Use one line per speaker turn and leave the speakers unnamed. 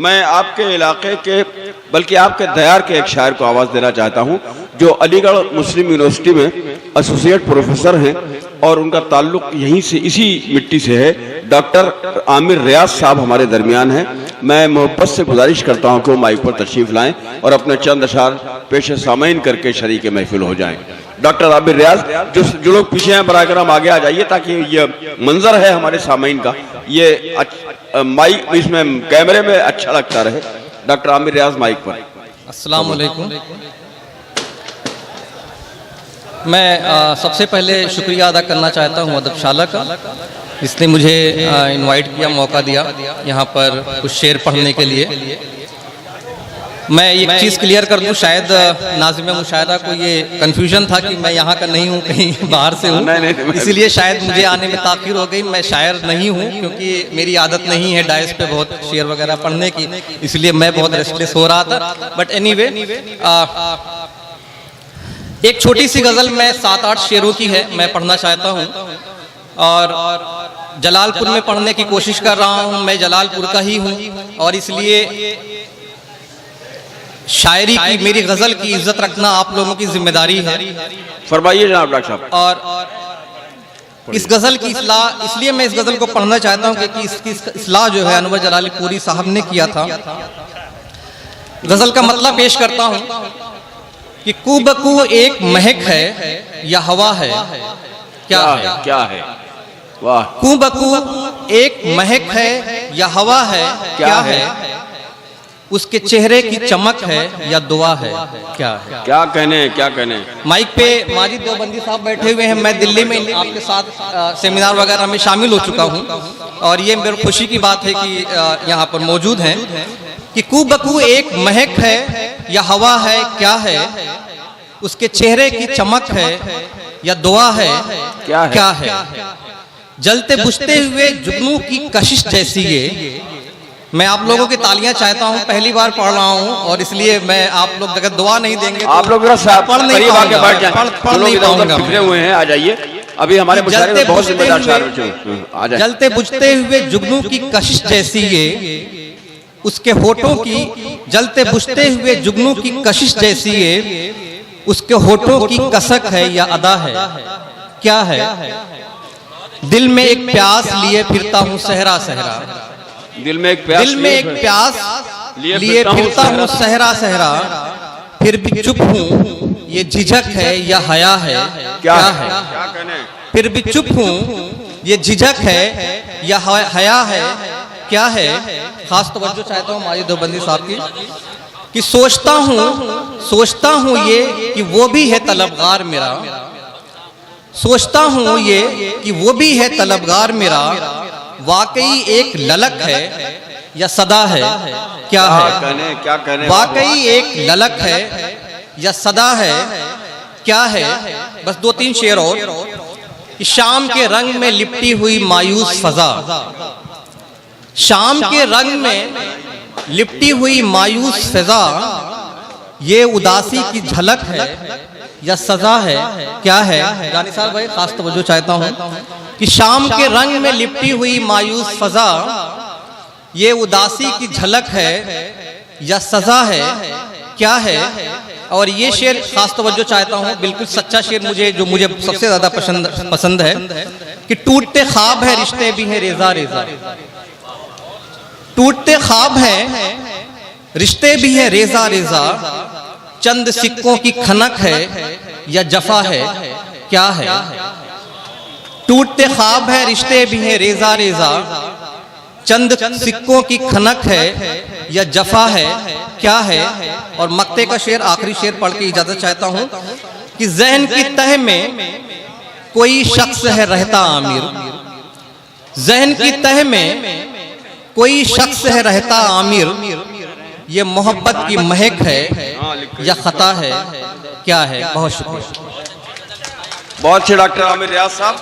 मैं आपके इलाके के बल्कि आपके दयार के एक शायर को आवाज़ देना चाहता हूं जो अलीगढ़ मुस्लिम यूनिवर्सिटी में एसोसिएट प्रोफेसर हैं और उनका ताल्लुक यहीं से इसी मिट्टी से है। डॉक्टर आमिर रियाज साहब हमारे दरमियान हैं। मैं मोहब्बत से गुजारिश करता हूं कि वो माइक पर तशरीफ़ लाएं और अपने चंद अशार पेश सामीन करके शरीक महफिल हो जाएं। डॉक्टर आमिर रियाज, जो लोग पीछे हैं बराबर हम आगे आ जाइए ताकि ये मंजर है हमारे सामीन का ये माइक इसमें कैमरे में अच्छा लगता रहे। डॉक्टर आमिर रियाज माइक पर।
अस्सलाम वालेकुम। मैं सबसे पहले शुक्रिया अदा करना चाहता हूँ अदबशाला का, जिसने मुझे इनवाइट किया, मौका दिया यहाँ पर कुछ शेर पढ़ने के लिए। मैं एक चीज़ क्लियर कर दूँ, शायद नाज़िम मुशाहिदा को ये कन्फ्यूजन था कि मैं यहाँ का नहीं हूँ, कहीं बाहर से हूँ, इसीलिए शायद मुझे आने में ताख़ीर हो गई। मैं शायर नहीं हूँ क्योंकि मेरी आदत नहीं है डायस पे बहुत शेर वगैरह पढ़ने की, इसलिए मैं बहुत रेस्टलेस हो रहा था। बट एनीवे, एक छोटी सी गज़ल मैं 7-8 शेरों की है, मैं पढ़ना चाहता हूँ और जलालपुर में पढ़ने की कोशिश कर रहा हूँ। मैं जलालपुर का ही हूँ और इसलिए शायरी की, मेरी गज़ल की इज्जत रखना आप लोगों की जिम्मेदारी है।
फरमाइए जनाब डॉक्टर साहब।
और इस गज़ल की इस्लाह, इसलिए मैं इस गज़ल को पढ़ना चाहता हूँ कि इसकी इस्लाह जो है अनवर जलालपुरी साहब ने किया था। गज़ल का मतलब पेश करता हूँ कि कू बकू एक महक है या हवा है, क्या है,
क्या है, वाह।
कू बकू एक महक है या हवा है, क्या है, उसके चेहरे की चमक है या दुआ है, क्या है।
क्या कहने, क्या कहने।
माइक पे माजिद देवबंदी साहब बैठे हुए हैं। मैं दिल्ली में आपके साथ सेमिनार वगैरह में शामिल हो चुका हूँ और ये मेरी खुशी की बात है कि यहाँ पर मौजूद हैं कि कू बकू एक महक है या हवा है, क्या है, उसके चेहरे की चमक है या दुआ है, क्या है, जलते बुझते हुए जुगनू की कशिश जैसी ये। मैं आप लोगों की तालियां चाहता हूं, पहली बार पढ़ रहा हूं और इसलिए मैं आप लोग अगर दुआ नहीं देंगे
आप लोग
पढ़ नहीं पाऊंगा।
बिखरे हुए हैं, आ जाइए। अभी हमारे बहुत जिम्मेदार शायर,
जलते बुझते हुए जुगनू की कशिश जैसी ये, उसके होठों की, जलते बुझते हुए जुगनू की कशिश जैसी ये, उसके होठों की कसक है या अदा है, क्या है, दिल में एक प्यास लिए फिरता हूँ सहरा सहरा,
दिल में एक प्यास
लिए फिरता हूँ सहरा सहरा, फिर भी चुप हूँ ये झिझक है या हया है, क्या है, फिर भी चुप हूँ ये झिझक है या हया है, क्या है। खास तवज्जो चाहता हूँ माजिद देवबंदी साहब की कि सोचता हूँ ये कि वो भी है तलबगार मेरा, सोचता हूँ ये कि वो भी है तलबगार मेरा, वाकई एक ललक है या सदा है, क्या है,
क्या कहने,
वाकई एक ललक है या सदा है, क्या है। बस 2-3 शेर और कि शाम के रंग में लिपटी हुई मायूस फजा, शाम के रंग में लिपटी हुई मायूस फजा, ये उदासी की झलक है या सजा है, क्या है। रानी साहब भाई खास तवज्जो चाहता हूँ कि शाम के रंग में लिपटी हुई मायूस फजा, ये उदासी की झलक है या सजा है, क्या है। और ये शेर खास तवज्जो चाहता हूँ, बिल्कुल सच्चा शेर मुझे, जो मुझे सबसे ज्यादा पसंद है कि टूटते ख्वाब है रिश्ते भी हैं रेजा रेजा, टूटते ख्वाब है रिश्ते भी हैं रेजा रेजा, चंद सिक्कों की खनक है या जफा है, क्या है। टूटते ख्वाब है रिश्ते भी हैं रेजा रेजा, चंद सिक्कों की खनक है या जफा है, क्या है। और मक्ते का शेर, आखिरी शेर पढ़ के इजाजत चाहता हूं कि ज़हन की तह में कोई शख्स है रहता आमिर, ज़हन की तह में कोई शख्स है रहता आमिर, ये मोहब्बत की महक है या खता है, क्या है। बहुत शुक्रिया।
बहुत अच्छे डॉक्टर आमिर रियाज साहब।